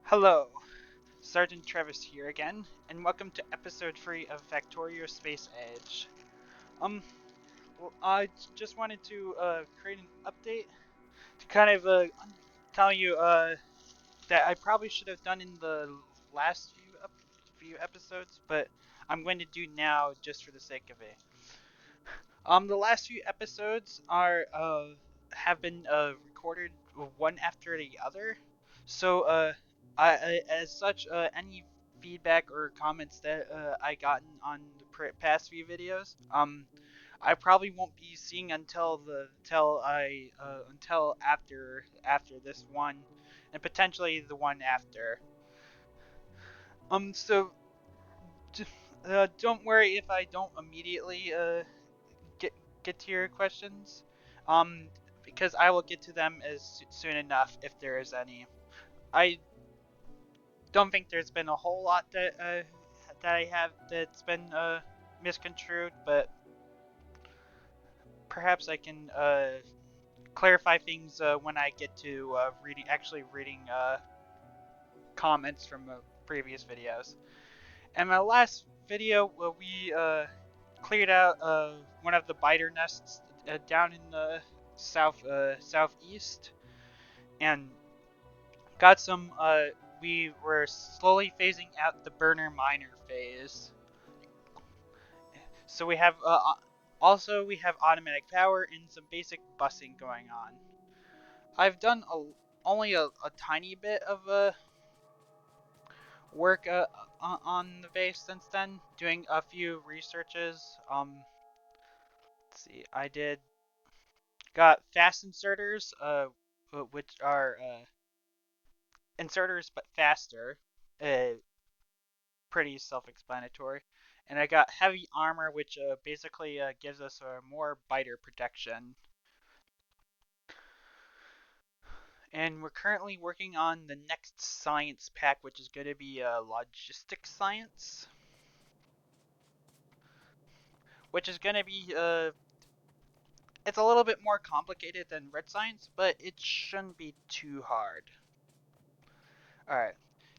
Hello, Sergeant Travis here again, and welcome to episode 3 of Factorio Space Edge. Um, I just wanted to create an update to kind of tell you that I probably should have done in the last few episodes, but I'm going to do now just for the sake of it. The last few episodes are have been recorded one after the other, so as such, any feedback or comments that I gotten on the past few videos, I probably won't be seeing until after this one, and potentially the one after. So don't worry if I don't immediately get get to your questions, um, because I will get to them as soon enough if there is any. I don't think there's been a whole lot that I have that's been misconstrued, but perhaps I can clarify things when I get to actually reading comments from previous videos. In my last video, we cleared out one of the biter nests down in the southeast, and got some. We were slowly phasing out the burner miner phase. So we have also we have automatic power and some basic busing going on. I've done only a tiny bit of work on the base since then, doing a few researches. Let's see, I got fast inserters, which are inserters but faster. Uh, Pretty self-explanatory. And I got heavy armor, which basically gives us more biter protection. And we're currently working on the next science pack, which is going to be logistic science, which is going to be it's a little bit more complicated than red science, but it shouldn't be too hard. All right,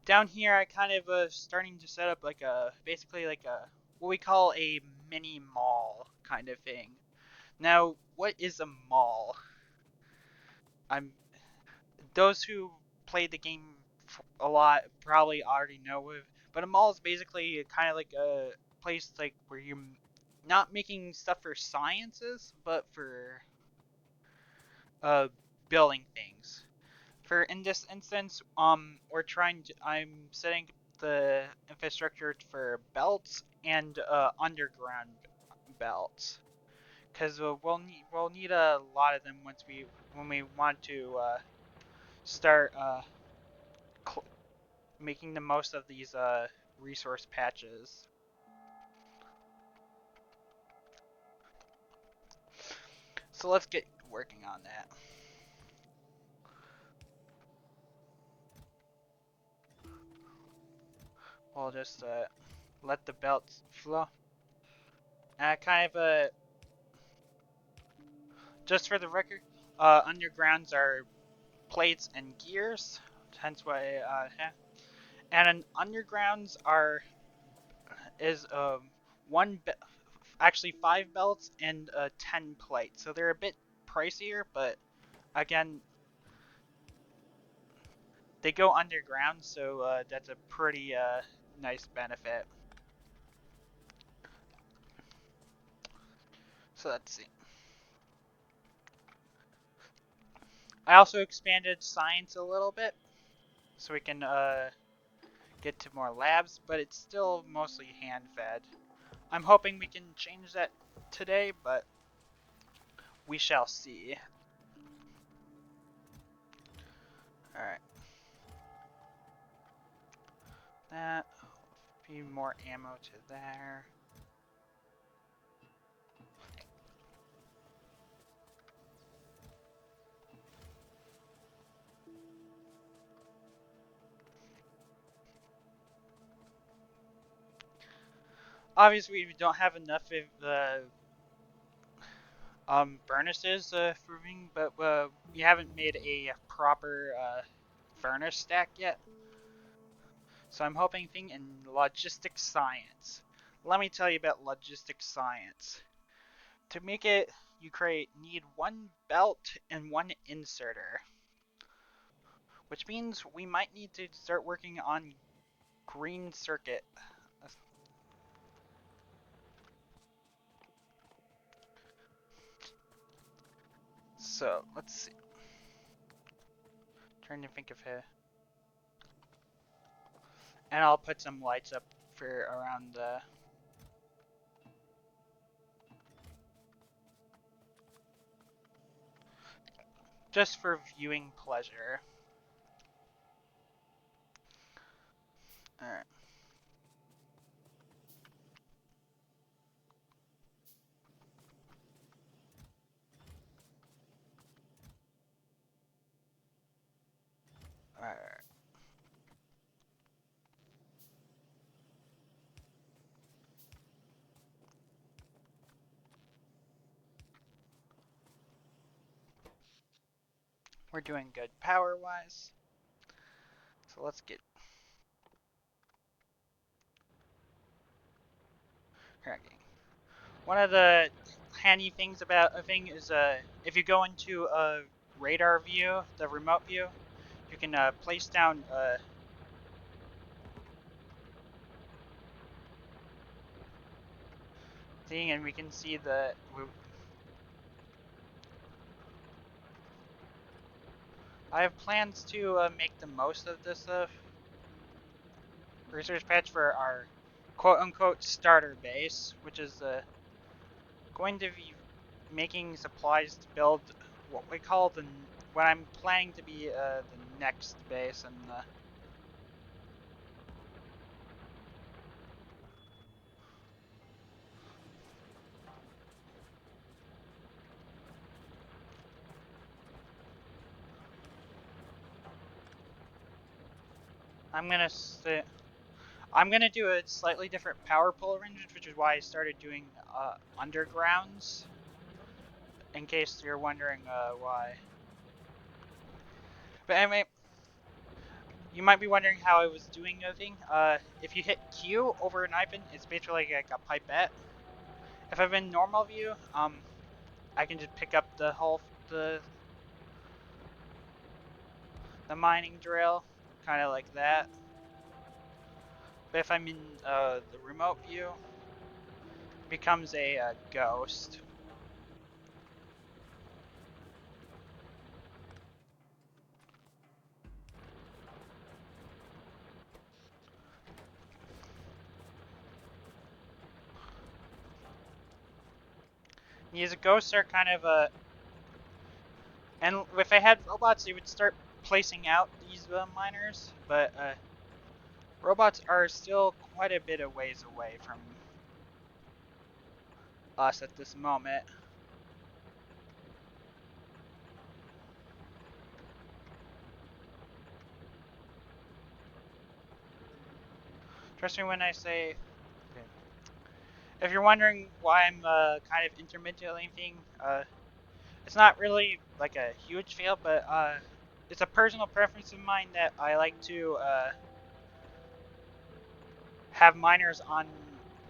down here I kind of starting to set up like basically like a what we call a mini mall kind of thing. Now, what is a mall? I'm Those who played the game a lot probably already know it, but a mall is basically kind of like a place like where you're not making stuff for sciences, but for uh building things. For in this instance, I'm setting the infrastructure for belts and underground belts, because we'll need a lot of them when we want to start making the most of these resource patches. So let's get working on that. We'll just let the belts flow. Kind of just for the record, undergrounds are plates and gears. Hence why and an undergrounds are is one be actually 5 belts and 10 plates. So they're a bit pricier, but again, they go underground, so that's a pretty nice benefit. So let's see. I also expanded science a little bit, so we can get to more labs, but it's still mostly hand-fed. I'm hoping we can change that today, but we shall see. Alright. That. A few more ammo to there. Obviously, we don't have enough of the furnaces for me, but we haven't made a proper furnace stack yet. So I'm hoping in logistic science. Let me tell you about logistic science. To make it, you need one belt and one inserter, which means we might need to start working on green circuit. So let's see. Trying to think of it. And I'll put some lights up for around the. Just for viewing pleasure. Alright. Alright. We're doing good power-wise. So let's get. Cracking. One of the handy things about a thing is if you go into a radar view, the remote view, you can place down thing, and we can see the. I have plans to make the most of this research patch for our quote-unquote starter base, which is going to be making supplies to build what we call what I'm planning to be the next base, and I'm gonna do a slightly different power pole arrangement, which is why I started doing undergrounds. In case you're wondering why. But anyway, you might be wondering how I was doing the thing. If you hit Q over an icon, it's basically like a pipette. If I'm in normal view, I can just pick up the mining drill, kind of like that. But if I'm in the remote view, it becomes a ghost. These ghosts are kind of and if I had robots, they would start placing out these miners, but robots are still quite a bit of ways away from us at this moment. Trust me when I say, if you're wondering why I'm kind of intermittently thinking, it's not really like a huge fail, but it's a personal preference of mine that I like to have miners on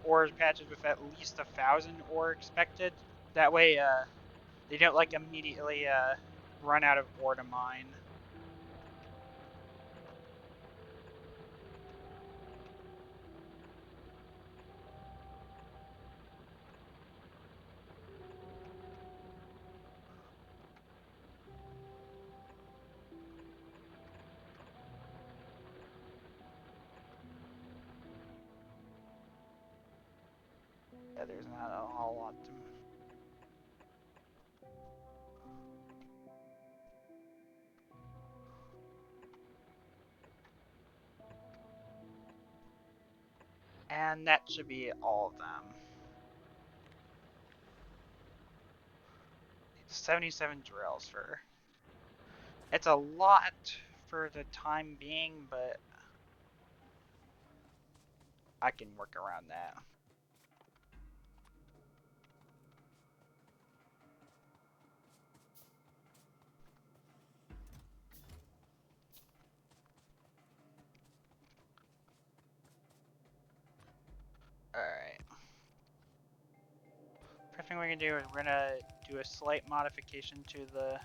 ore patches with at least 1,000 ore expected. That way, they don't like immediately run out of ore to mine. Yeah, there's not a whole lot to. And that should be all of them. 77 drills for. It's a lot for the time being, but I can work around that. thing we're gonna do is we're gonna do a slight modification to the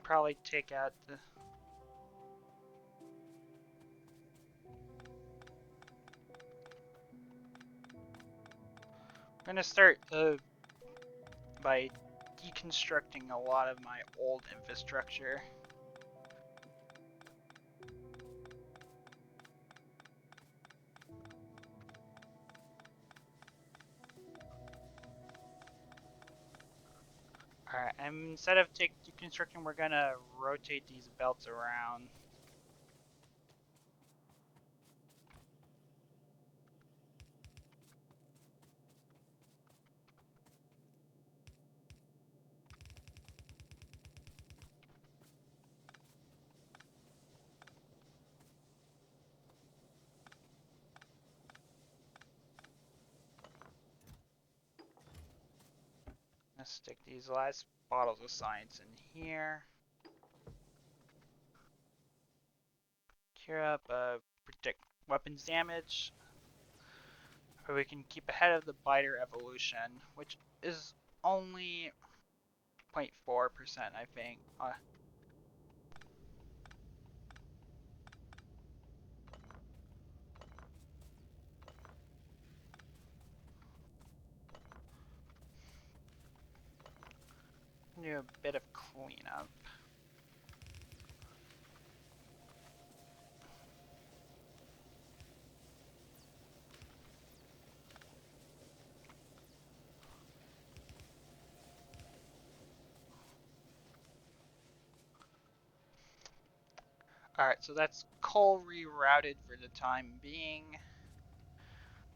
probably take out the. I'm gonna start by deconstructing a lot of my old infrastructure. Alright, and instead of deconstructing, we're gonna rotate these belts around. Let's stick these last bottles of science in here. Cure up, predict weapons damage. Or we can keep ahead of the biter evolution, which is only 0.4%, I think. Do a bit of cleanup. Alright, so that's coal rerouted for the time being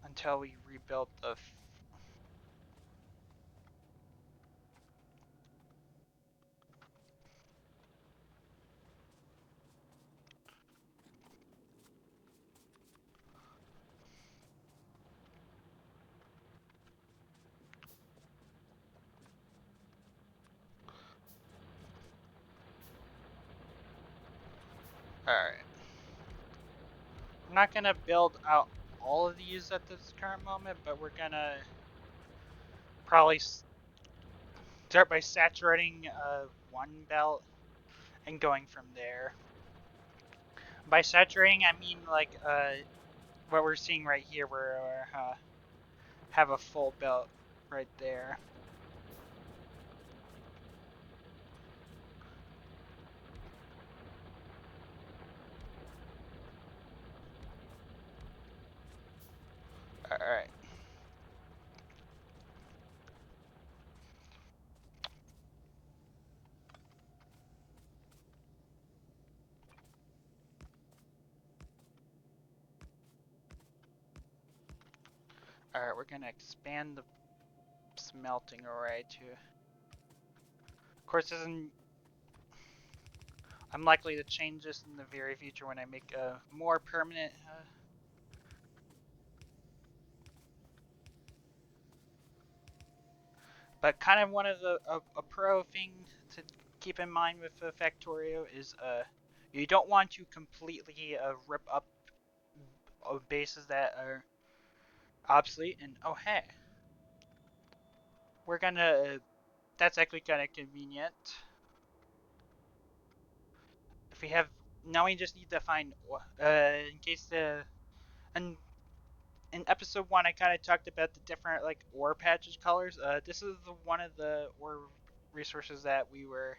until we rebuild the. Alright. I'm not gonna build out all of these at this current moment, but we're gonna probably start by saturating one belt and going from there. By saturating, I mean like what we're seeing right here, where we have a full belt right there. Alright. Alright, we're gonna expand the smelting array to. Of course, I'm likely to change this in the very future when I make a more permanent. But kind of one of the a pro thing to keep in mind with Factorio is you don't want to completely rip up bases that are obsolete. And oh hey, we're gonna. That's actually kind of convenient. If we have now, we just need to find in case the and in episode 1 I kind of talked about the different like ore patches colors. This is one of the ore resources that we were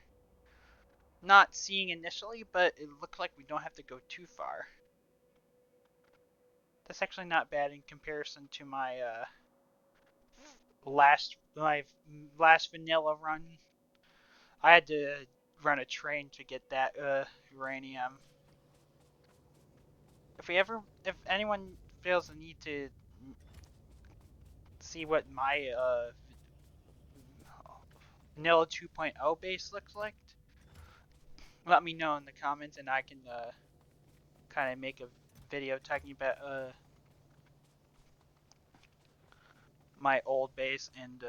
not seeing initially, but it looked like we don't have to go too far. That's actually not bad in comparison to my last vanilla run. I had to run a train to get that uranium. If anyone feels the need to see what my vanilla 2.0 base looks like, let me know in the comments, and I can kind of make a video talking about my old base and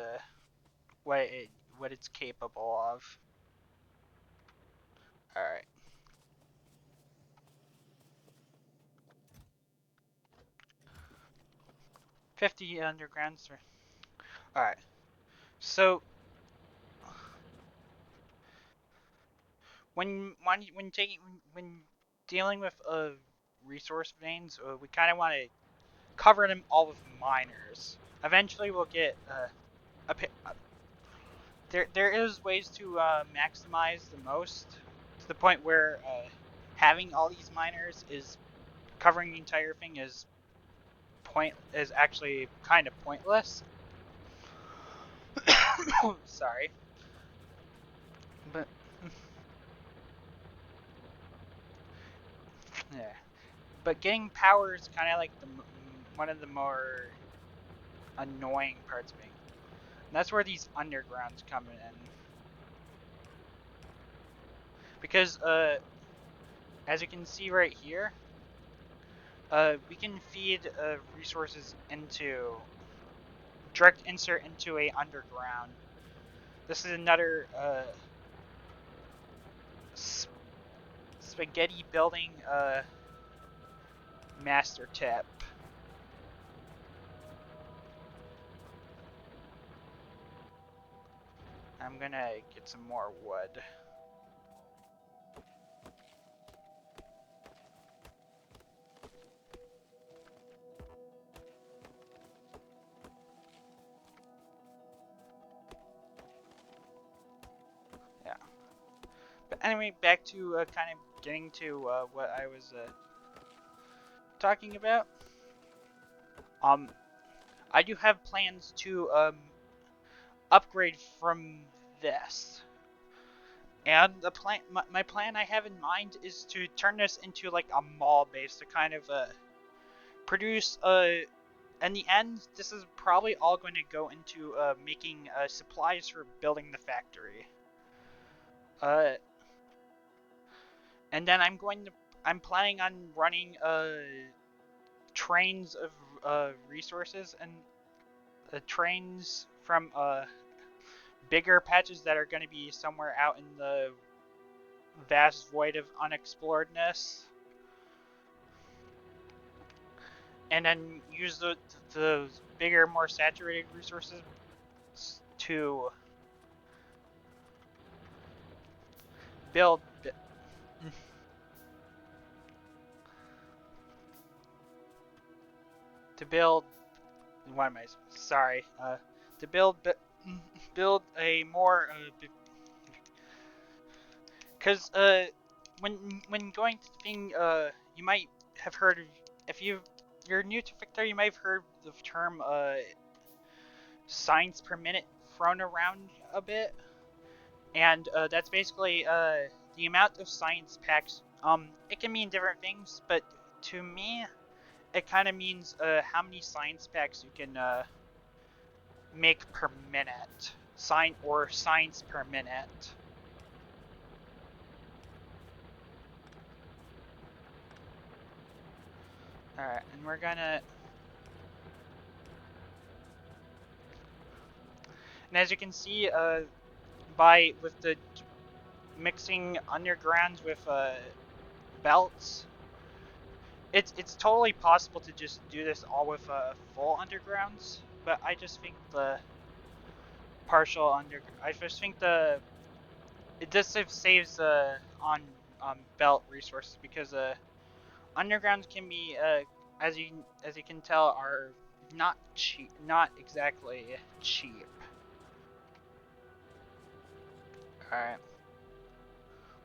what it's capable of. All right. 50 undergrounds. All right. So when dealing with resource veins, we kind of want to cover them all with miners. Eventually, we'll get a there is ways to maximize the most to the point where having all these miners is covering the entire thing is actually kind of pointless. Sorry, but yeah, but getting power is kind of like one of the more annoying parts of it. And that's where these undergrounds come in, because as you can see right here, we can feed resources into direct insert into a underground. This is another spaghetti building master tip. I'm gonna get some more wood. Yeah. But anyway, back to kind of getting to what I was talking about. I do have plans to upgrade from this. And the plan, my plan I have in mind is to turn this into like a mall base to kind of produce in the end, this is probably all going to go into making supplies for building the factory. And then I'm planning on running trains of resources and trains from bigger patches that are going to be somewhere out in the vast void of unexploredness, and then use the bigger, more saturated resources to build. To build. What am I? Sorry. To build a more. Because when going to the thing, you might have heard of, if you're new to Factorio, you might have heard the term science per minute thrown around a bit, and that's basically the amount of science packs. It can mean different things, but to me, it kind of means how many science packs you can make per minute. Science per minute. Alright, and we're gonna... And as you can see, with the mixing undergrounds with belts, it's totally possible to just do this all with full undergrounds. But I just think the partial I just think it just saves on belt resources, because undergrounds can be as you can tell, are not cheap, not exactly cheap. Alright.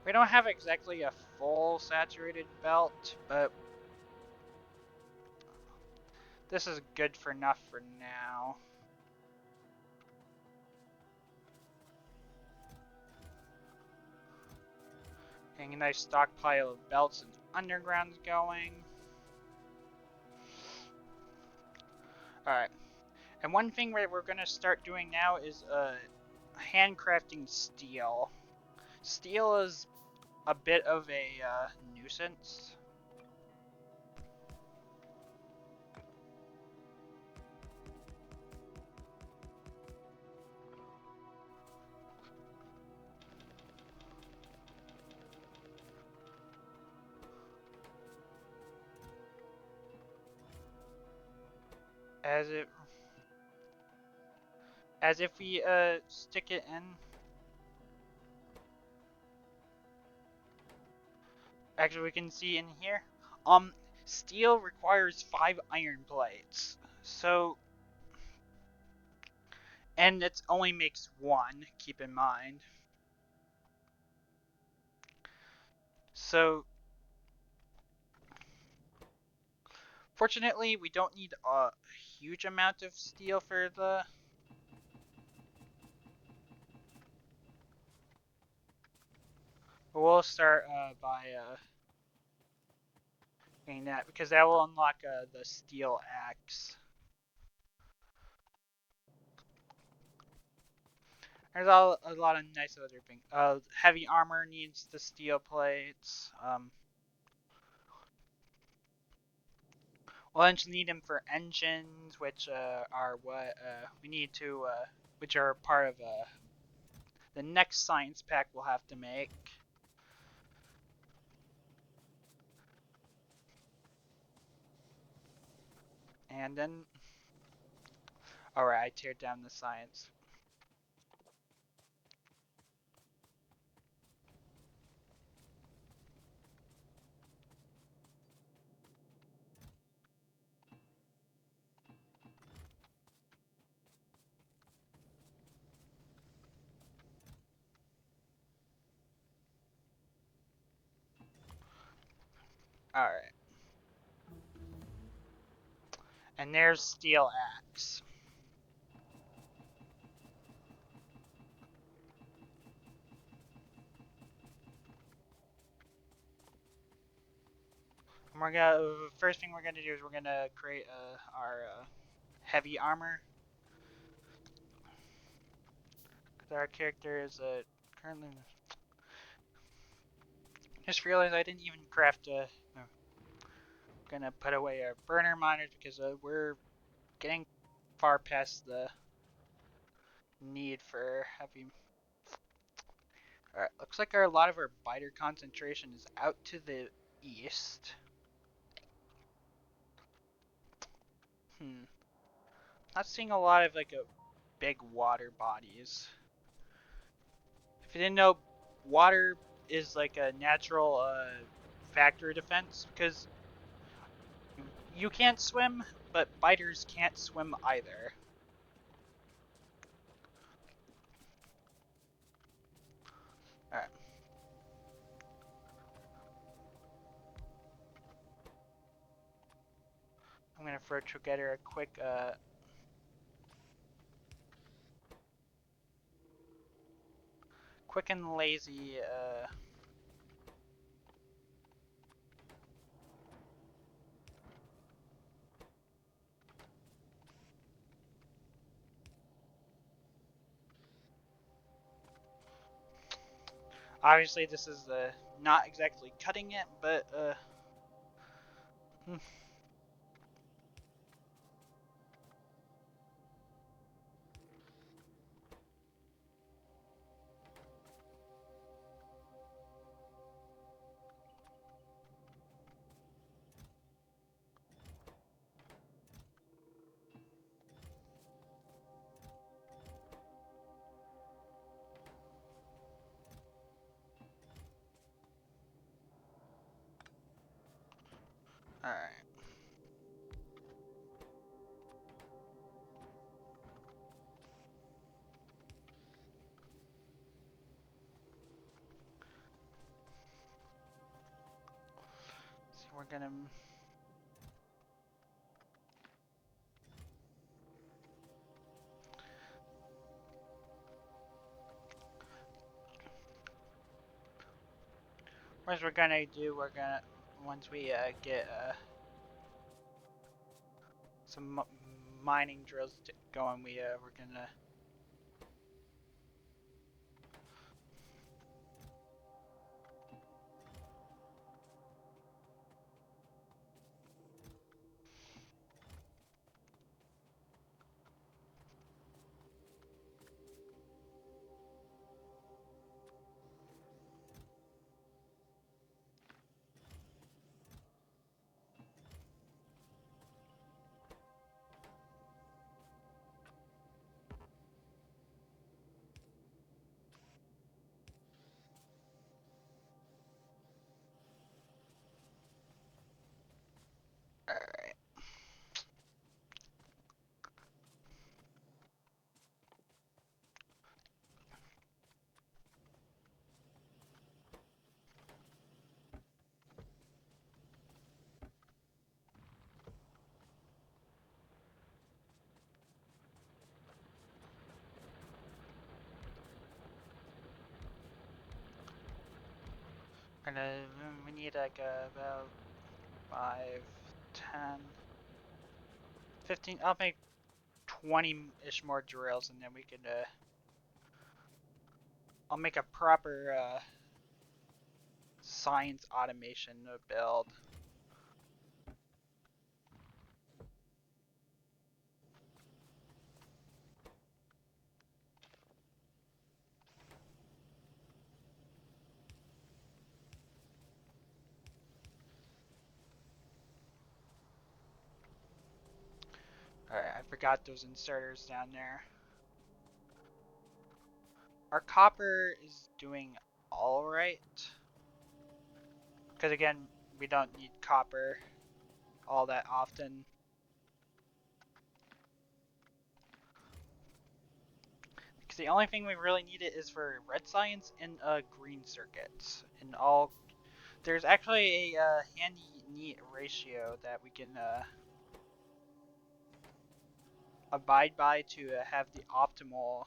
We don't have exactly a full saturated belt, but this is good for enough for now. Getting a nice stockpile of belts and undergrounds going. Alright. And one thing we're going to start doing now is handcrafting steel. Steel is a bit of a nuisance. as if we stick it in. Actually, we can see in here. Steel requires 5 iron plates. So, and it only makes 1, keep in mind. So, fortunately, we don't need a huge amount of steel for the... We'll start by getting that, because that will unlock the steel axe. There's a lot of nice other things. Heavy armor needs the steel plates. We'll eventually need them for engines, which are what we need to, which are part of the next science pack we'll have to make. And then, alright, I teared down the science. Alright. And there's steel axe. And we're gonna, first thing we're gonna do is we're gonna create our heavy armor. Because our character is currently... Just realized I didn't even craft a... No. Gonna put away our burner miners because we're getting far past the need for heavy... Alright, looks like a lot of our biter concentration is out to the east. Not seeing a lot of like a big water bodies. If you didn't know, water is like a natural factor defense because you can't swim, but biters can't swim either. Alright. I'm gonna throw together a quick quick and lazy obviously this is not exactly cutting it, but alright. So we're gonna what we're gonna do, we're gonna once we get some mining drills going, we're gonna And we need like about 5, 10, 15. I'll make 20-ish more drills, and then we can. I'll make a proper science automation build. Alright, I forgot those inserters down there. Our copper is doing alright. Because again, we don't need copper all that often. Because the only thing we really need it is for red science and green circuits. And all, there's actually a handy neat ratio that we can abide by to have the optimal.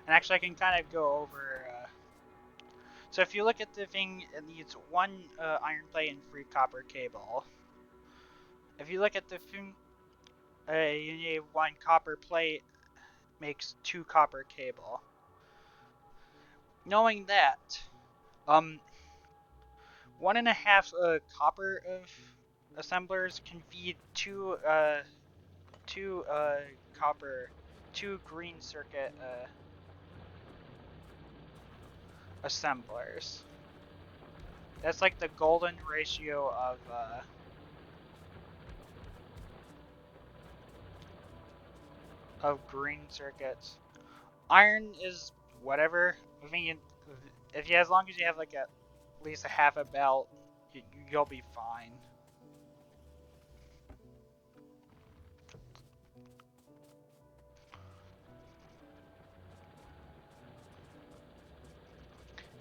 And actually, I can kind of go over. So if you look at the thing, it needs one iron plate and 3 copper cable. If you look at the thing, you need 1 copper plate makes 2 copper cable. Knowing that, 1.5 copper of assemblers can feed 2 copper, 2 green circuit assemblers. That's like the golden ratio of green circuits. Iron is whatever. I mean, if you, as long as you have like at least a half a belt, you'll be fine.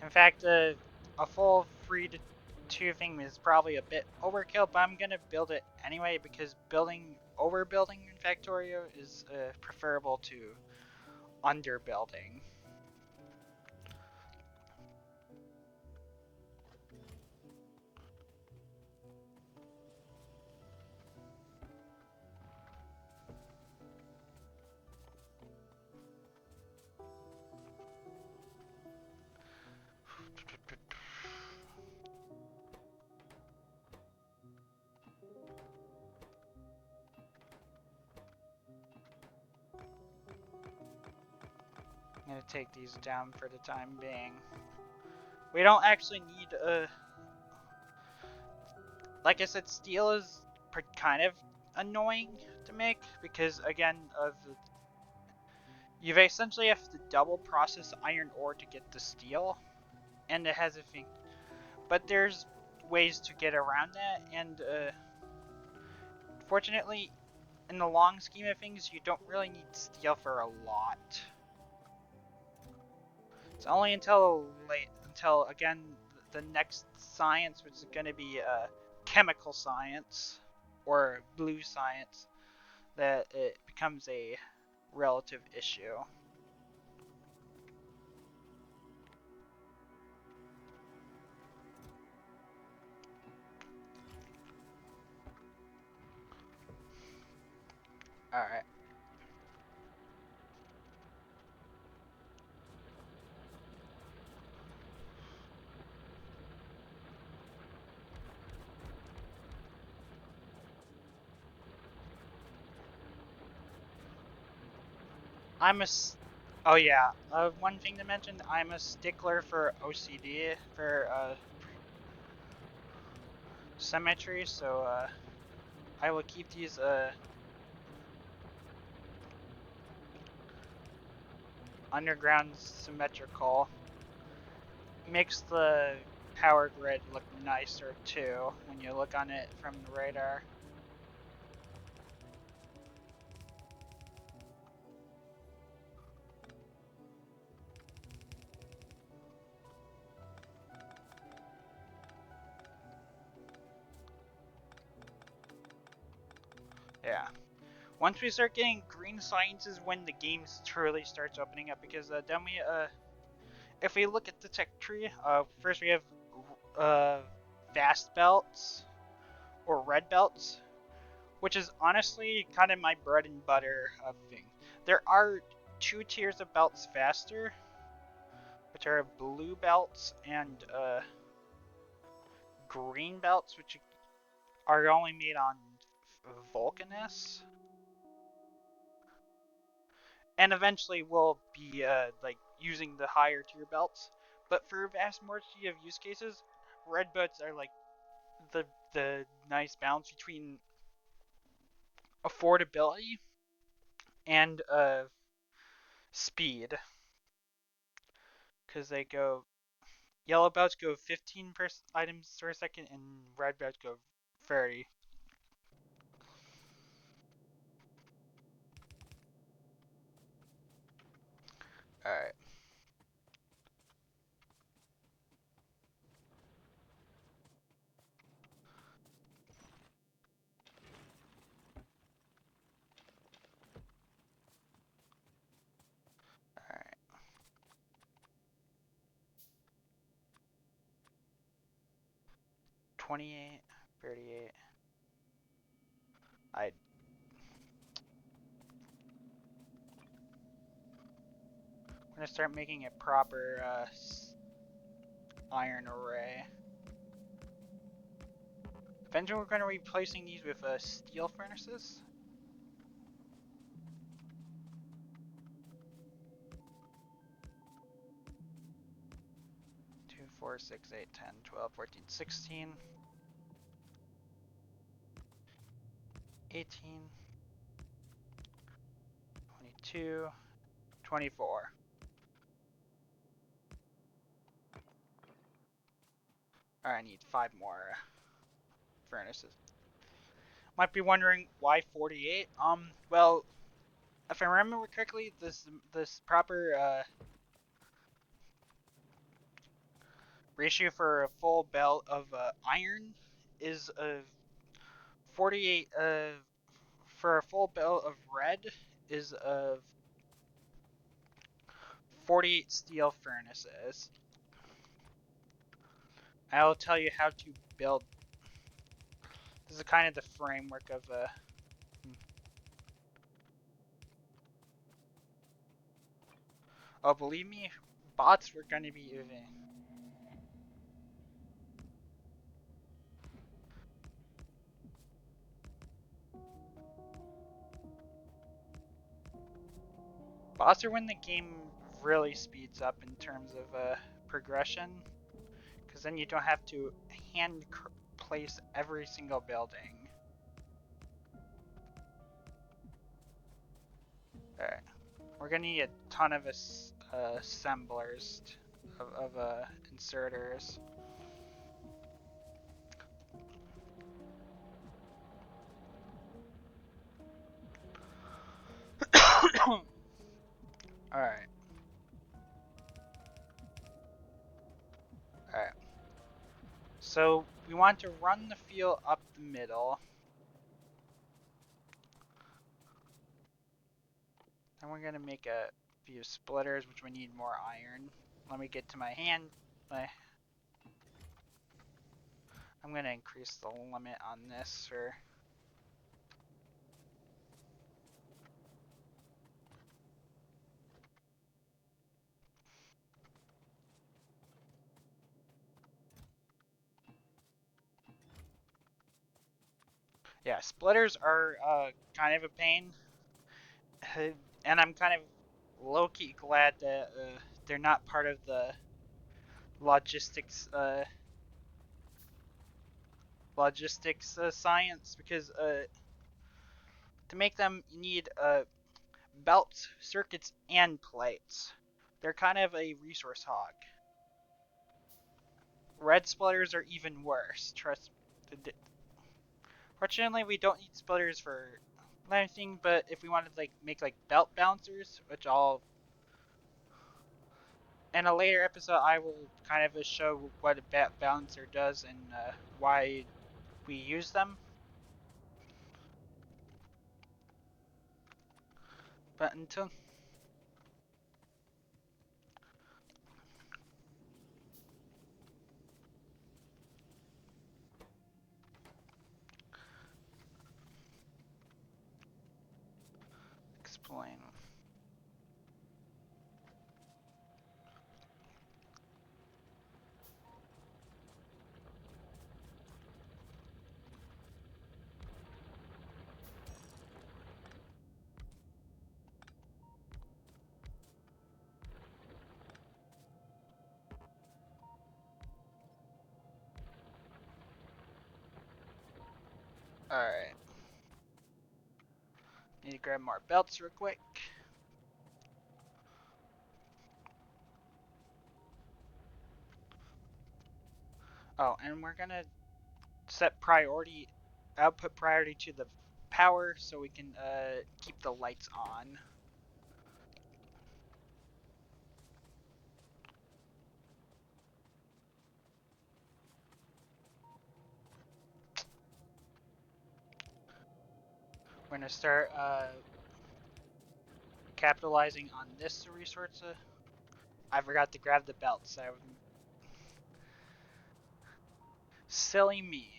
In fact, a full 3 to 2 thing is probably a bit overkill, but I'm gonna build it anyway because overbuilding in Factorio is preferable to underbuilding. I'm gonna take these down for the time being. We don't actually need like I said, steel is kind of annoying to make because again of you essentially have to double process iron ore to get the steel, and it has a thing. But there's ways to get around that, and fortunately, in the long scheme of things, you don't really need steel for a lot. It's only until again the next science, which is going to be chemical science or blue science, that it becomes a relative issue. Alright. Oh yeah, one thing to mention, I'm a stickler for OCD, for symmetry, so I will keep these underground symmetrical. Makes the power grid look nicer too when you look on it from the radar. Yeah. Once we start getting green signs is when the game truly starts opening up, because then we if we look at the tech tree, first we have fast belts or red belts, which is honestly kind of my bread and butter thing. There are 2 tiers of belts faster, which are blue belts and green belts, which are only made on Vulcanus. And eventually we'll be like using the higher tier belts. But for a vast majority of use cases, red belts are like the nice balance between affordability and speed, because they go yellow belts go 15 items per second and red belts go 30. All right. All right. 28, 38. I'm gonna start making a proper iron array. Eventually, we're gonna be replacing these with steel furnaces. 2, 4, 6, 8, 10, 12, 14, 16, 18, 22, 24. Alright, I need 5 more furnaces. Might be wondering why 48. Well, if I remember correctly, this proper ratio for a full belt of iron is 48. For a full belt of red is 48 steel furnaces. I'll tell you how to build. This is kind of the framework of Oh, believe me, bots were gonna be using. Bots are when the game really speeds up in terms of progression, because then you don't have to hand place every single building. Alright, we're gonna need a ton of assemblers of inserters. Alright. Alright. So we want to run the field up the middle. Then we're gonna make a few splitters, which we need more iron. Let me get to my hand. I'm gonna increase the limit on this for. Yeah, splitters are kind of a pain, and I'm kind of low-key glad that they're not part of the logistics science, because to make them you need belts, circuits, and plates. They're kind of a resource hog. Red splitters are even worse. Trust. Fortunately, we don't need splitters for anything, but if we wanted to make belt bouncers, which I'll in a later episode, I will kind of show what a belt bouncer does and why we use them. But until explain. Alright. Need to grab more belts real quick. Oh, and we're gonna set output priority to the power so we can keep the lights on. We're gonna start capitalizing on this resource. I forgot to grab the belts. Silly me.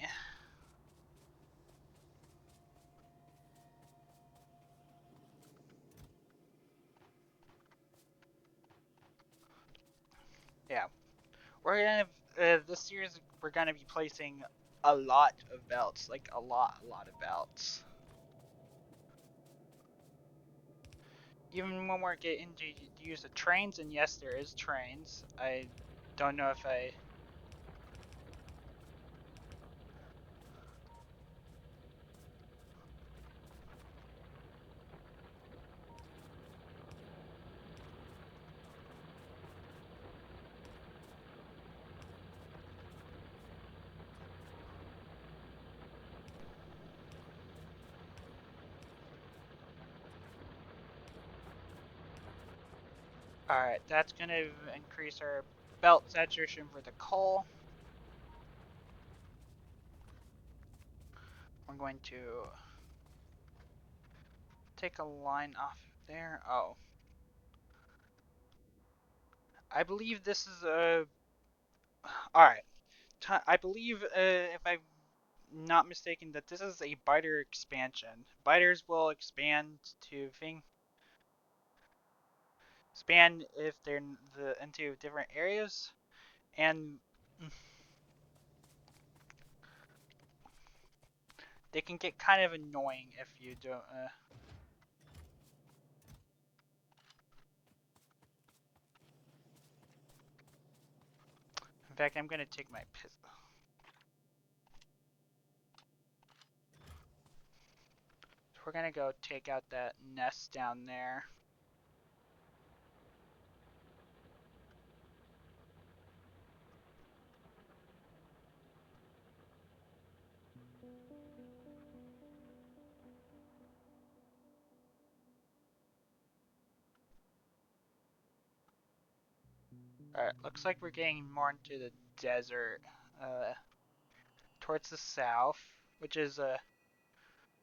Yeah, we're gonna this series we're gonna be placing a lot of belts, like a lot of belts. Even when we're getting to use the trains, and yes, there is trains. I don't know if I. Alright, that's gonna increase our belt saturation for the coal. We're going to take a line off there. Oh. I believe this is a. Alright. I believe, if I'm not mistaken, that this is a biter expansion. Biters will expand to expand if they're into different areas, and they can get kind of annoying if you don't. In fact, I'm gonna take my pistol. So we're gonna go take out that nest down there. Alright, looks like we're getting more into the desert, towards the south, which is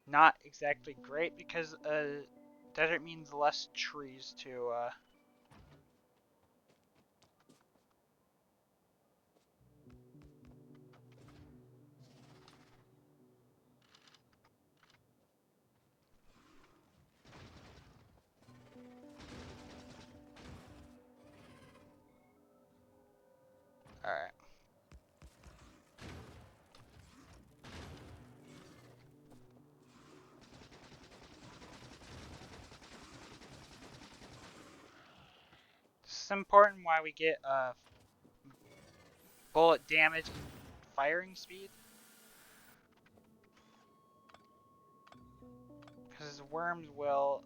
not exactly great because desert means less trees to Alright. This is important why we get bullet damage and firing speed. Because worms will.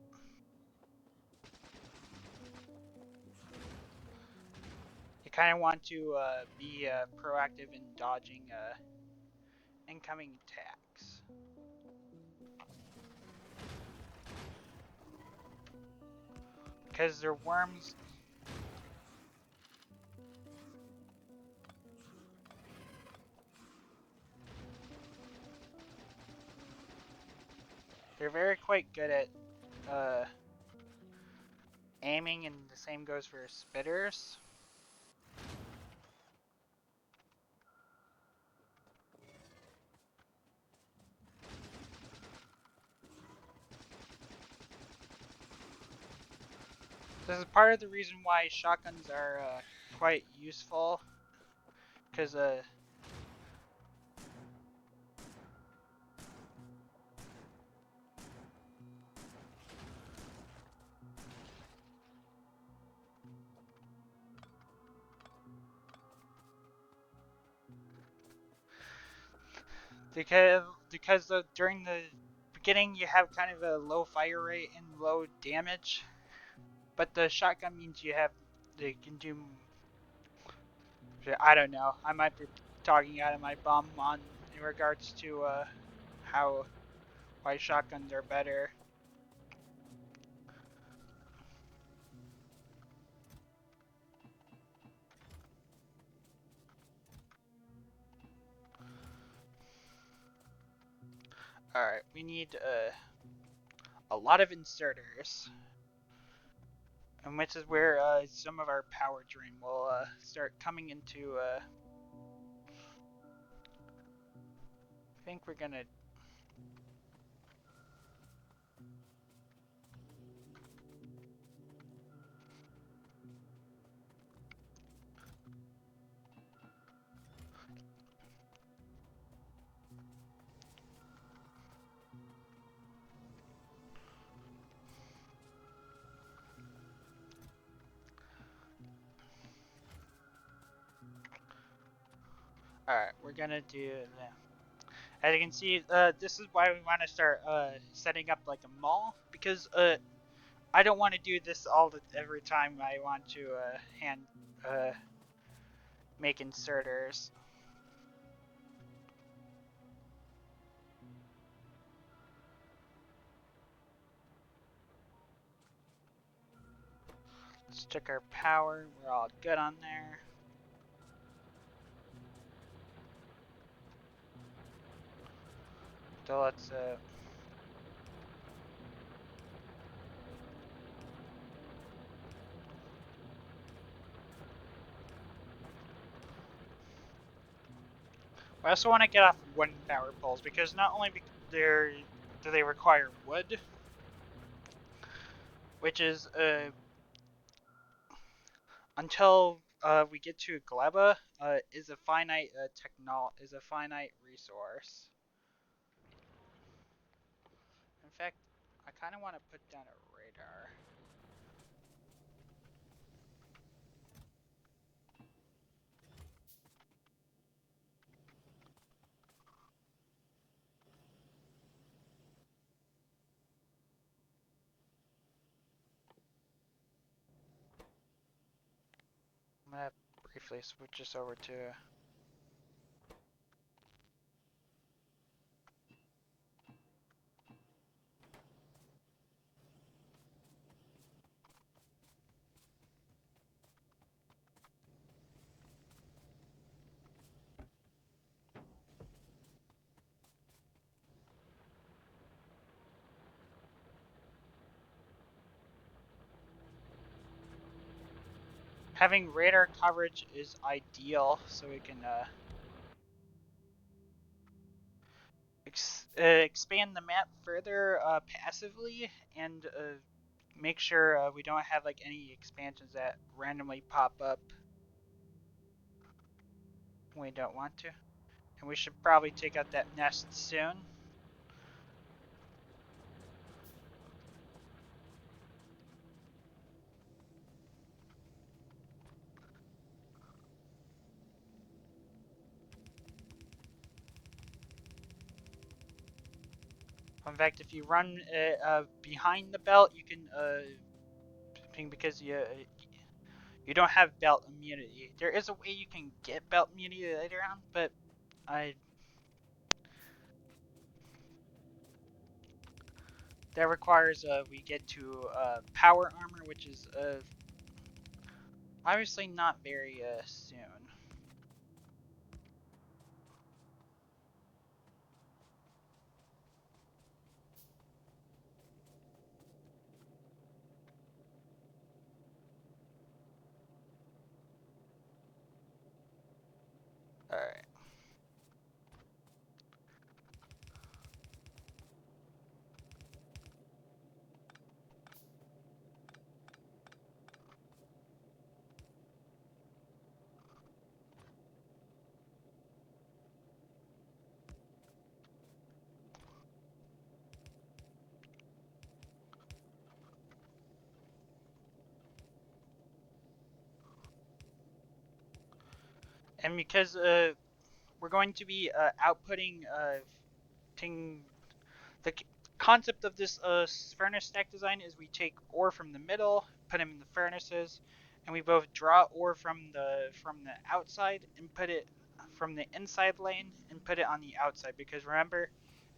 You kind of want to be proactive in dodging incoming attacks. Because they're worms. They're very quite good at aiming, and the same goes for spitters. This is part of the reason why shotguns are quite useful, because during the beginning you have kind of a low fire rate and low damage, but the shotgun means they can do. I don't know. I might be talking out of my bum on in regards to how why shotguns are better. All right, we need a lot of inserters, and which is where some of our power drain will start coming into. I think we're gonna. All right, we're gonna do. As you can see, this is why we want to start setting up like a mall, because I don't want to do this every time I want to hand make inserters. Let's check our power. We're all good on there. So let's I also want to get off wooden power poles, because not only do they require wood, which is until we get to gleba is a finite resource. In fact, I kind of want to put down a radar. I'm gonna briefly switch this over to. Having radar coverage is ideal, so we can expand the map further passively, and make sure we don't have like any expansions that randomly pop up when we don't want to. And we should probably take out that nest soon. In fact, if you run behind the belt, you can because you don't have belt immunity. There is a way you can get belt immunity later on, but that requires we get to power armor, which is obviously not very soon. And because we're going to be outputting ting the concept of this furnace stack design is we take ore from the middle, put them in the furnaces, and we both draw ore from the outside and put it from the inside lane and put it on the outside, because remember,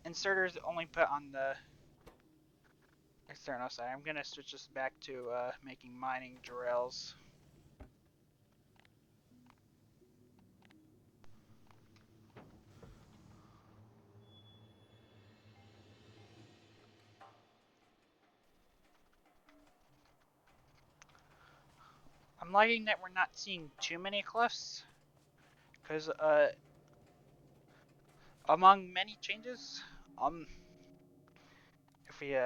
inserters only put on the external side. I'm gonna switch this back to making mining drills. I'm liking that we're not seeing too many cliffs, because among many changes, if we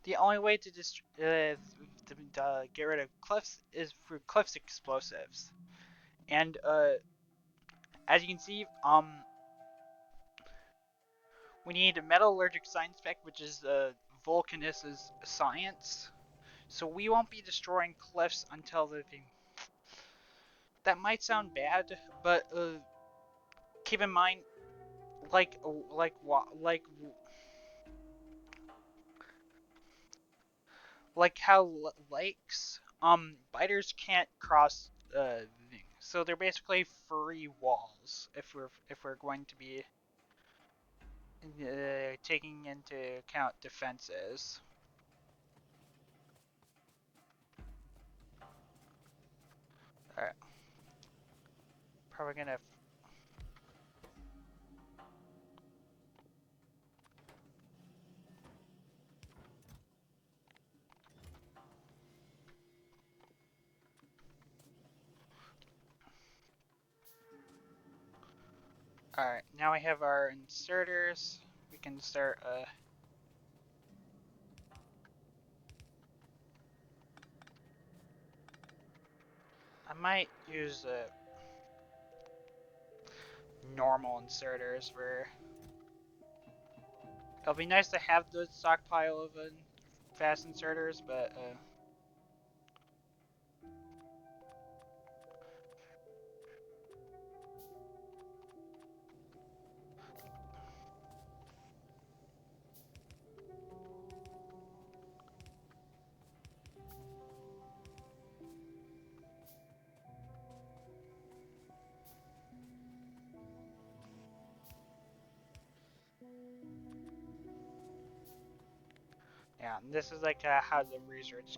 the only way to get rid of cliffs is through cliffs explosives, and as you can see, we need metallurgic science spec, which is Vulcanus's science. So we won't be destroying cliffs until the thing. That might sound bad, but keep in mind, like how lakes, biters can't cross so they're basically free walls if we're going to be taking into account defenses. All right, probably gonna. All right, now we have our inserters. We can start. I might use normal inserters for. It'll be nice to have the stockpile of fast inserters, but yeah, this is like how the research.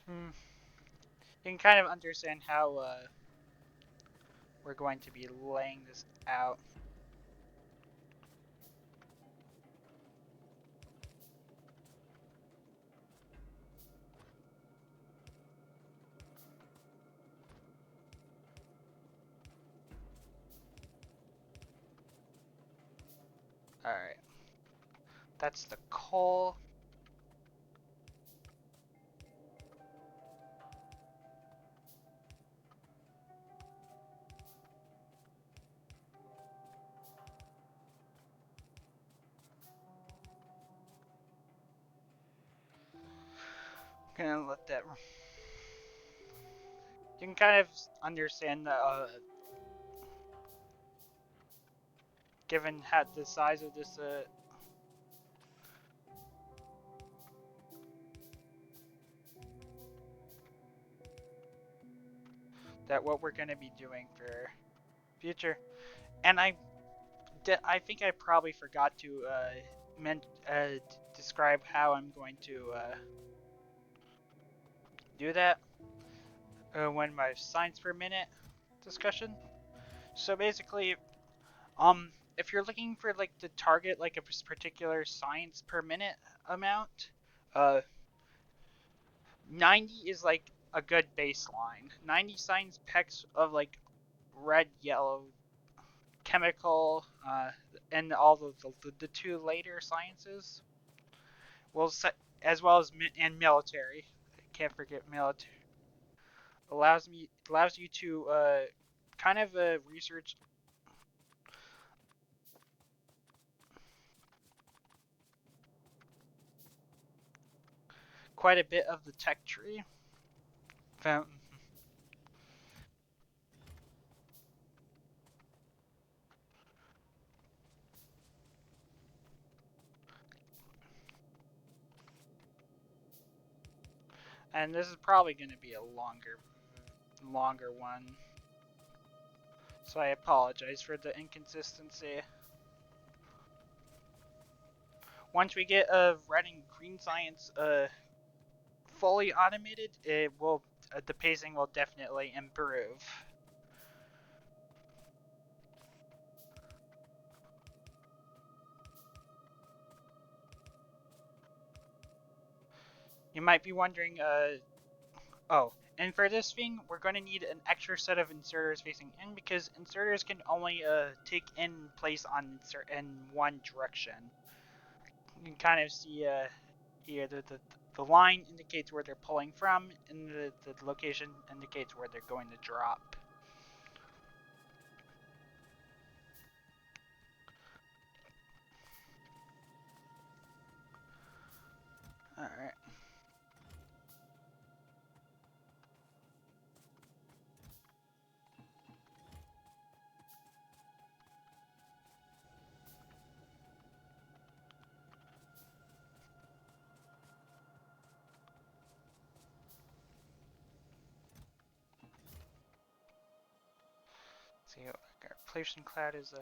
Hmm. You can kind of understand how we're going to be laying this out. All right, that's the coal. Gonna let that. You can kind of understand given how the size of this that what we're gonna be doing for future. And I think I probably forgot to describe how I'm going to do that when my science per minute discussion. So basically, if you're looking for like to target like a particular science per minute amount, uh, 90 is like a good baseline. 90 science pecks of like red, yellow, chemical, and all the two later sciences will set, as well as and military. Can't forget military. Allows you to kind of research quite a bit of the tech tree. And this is probably going to be a longer one. So I apologize for the inconsistency. Once we get red and green science fully automated, it will the pacing will definitely improve. You might be wondering, oh, and for this thing, we're going to need an extra set of inserters facing in because inserters can only take in place on in one direction. You can kind of see here the line indicates where they're pulling from, and the location indicates where they're going to drop. Alright. See, our pollution cloud is a.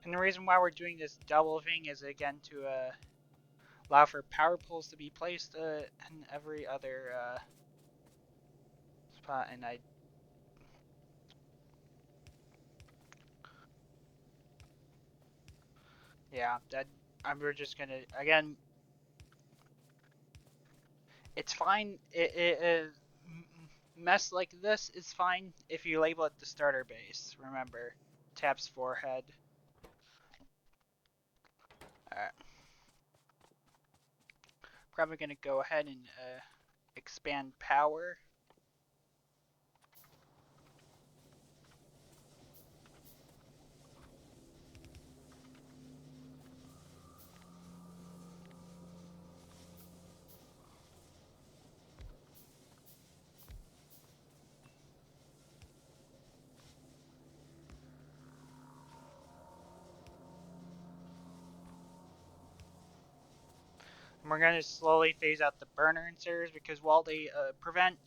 And the reason why we're doing this double thing is again to allow for power poles to be placed in every other spot. And yeah, we're just gonna again. It's fine. Mess like this is fine if you label it the starter base. Remember, taps forehead. Alright. Probably gonna go ahead and expand power. And we're gonna slowly phase out the burner inserters because while they prevent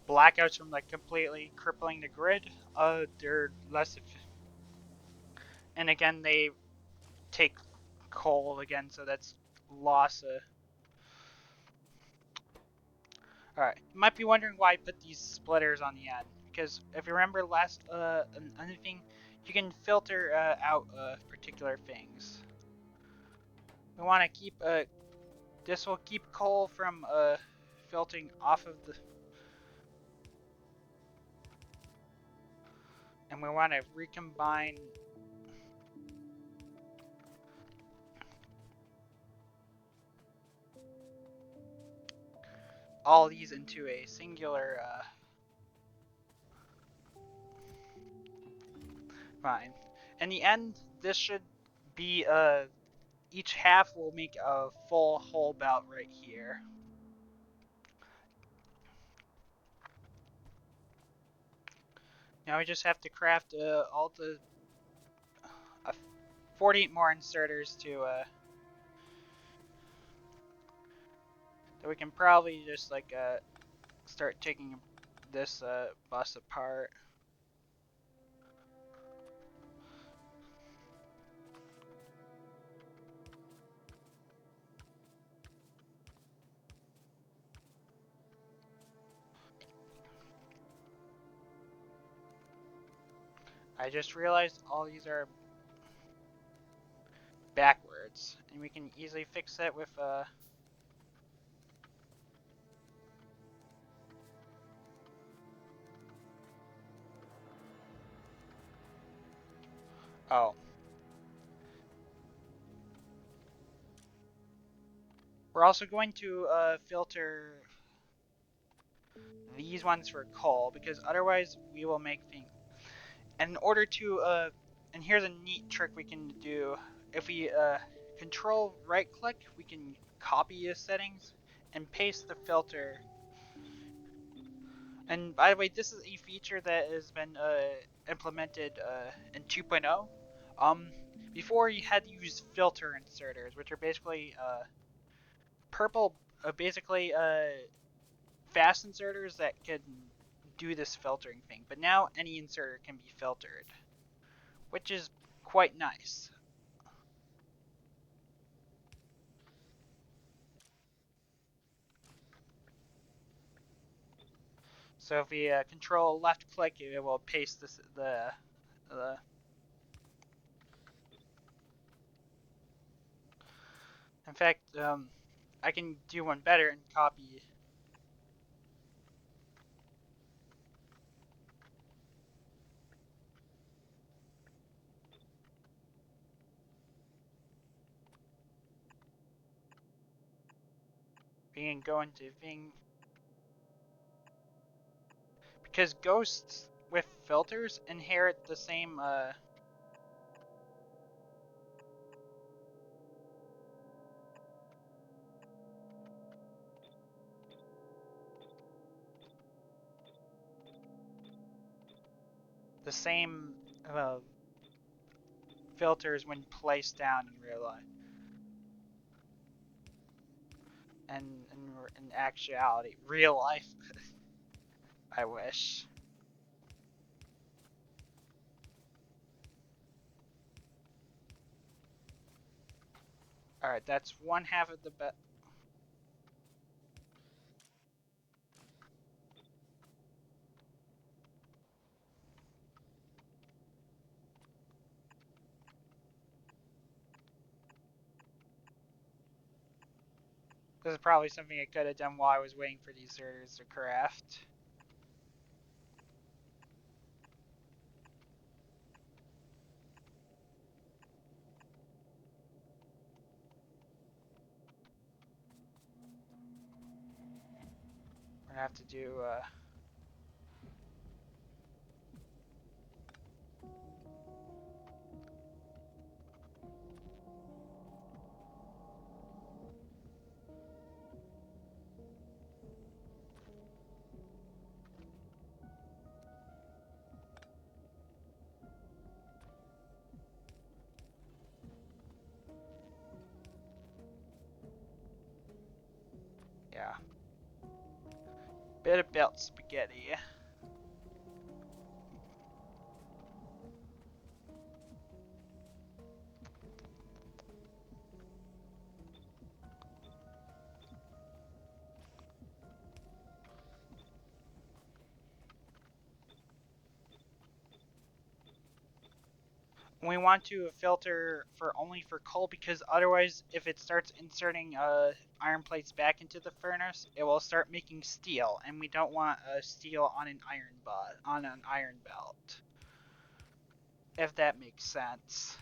blackouts from like completely crippling the grid, they're less. And again, they take coal again, so that's loss. Alright, you might be wondering why I put these splitters on the end. Because if you remember last, another thing, you can filter out particular things. We want to keep, this will keep coal from filtering off of the, and we want to recombine all these into a singular, fine. In the end, this should be, each half will make a full hole about right here. Now we just have to craft all the 48 more inserters to that we can probably just like start taking this bus apart. I just realized all these are parts, and we can easily fix that with oh. We're also going to filter these ones for coal, because otherwise we will make things. And in order to and here's a neat trick we can do. If we control right click, we can copy the settings and paste the filter. And by the way, this is a feature that has been implemented in 2.0. Before you had to use filter inserters, which are basically purple, basically fast inserters that can do this filtering thing. But now any inserter can be filtered, which is quite nice. So if we control left click, it will paste this, the. In fact, I can do one better and copy. We can go into thing, because ghosts with filters inherit the same the same uh, filters when placed down in real life. And in actuality, real life, I wish. All right, that's one half of the bet. This is probably something I could have done while I was waiting for these servers to craft. We're gonna have to do yeah, bit of belt spaghetti. We want to filter for only for coal, because otherwise, if it starts inserting iron plates back into the furnace, it will start making steel, and we don't want steel on an iron belt. If that makes sense.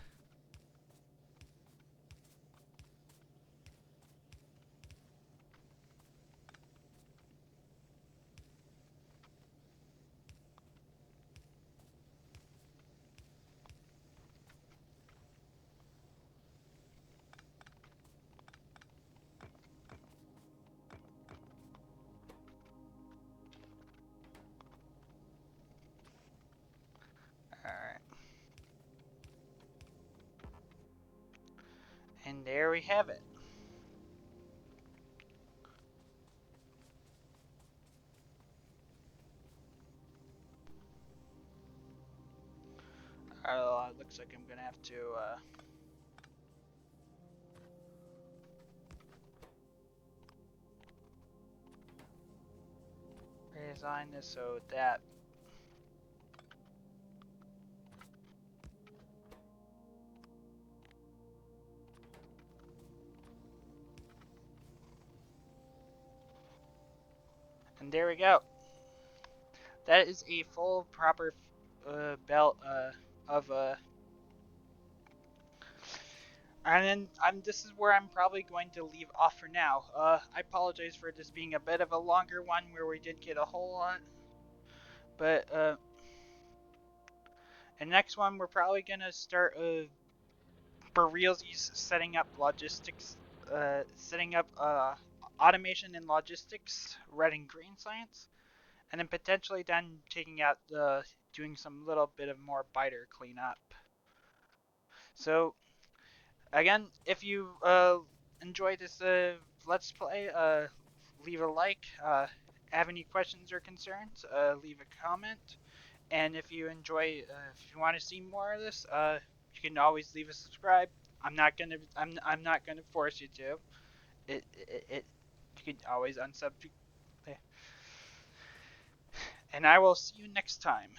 Alright. And there we have it. It looks like I'm gonna have to redesign this so that And there we go. That is a full proper belt of and then this is where I'm probably going to leave off for now. I apologize for this being a bit of a longer one where we did get a whole lot, but and next one we're probably gonna start for realsies setting up logistics, setting up automation and logistics, red and green science, and then potentially then taking out doing some little bit of more biter cleanup. So again, if you enjoy this let's play, leave a like. Have any questions or concerns? Leave a comment. And if you enjoy, if you want to see more of this, you can always leave a subscribe. I'm not gonna force you to. It you can always unsub. And I will see you next time.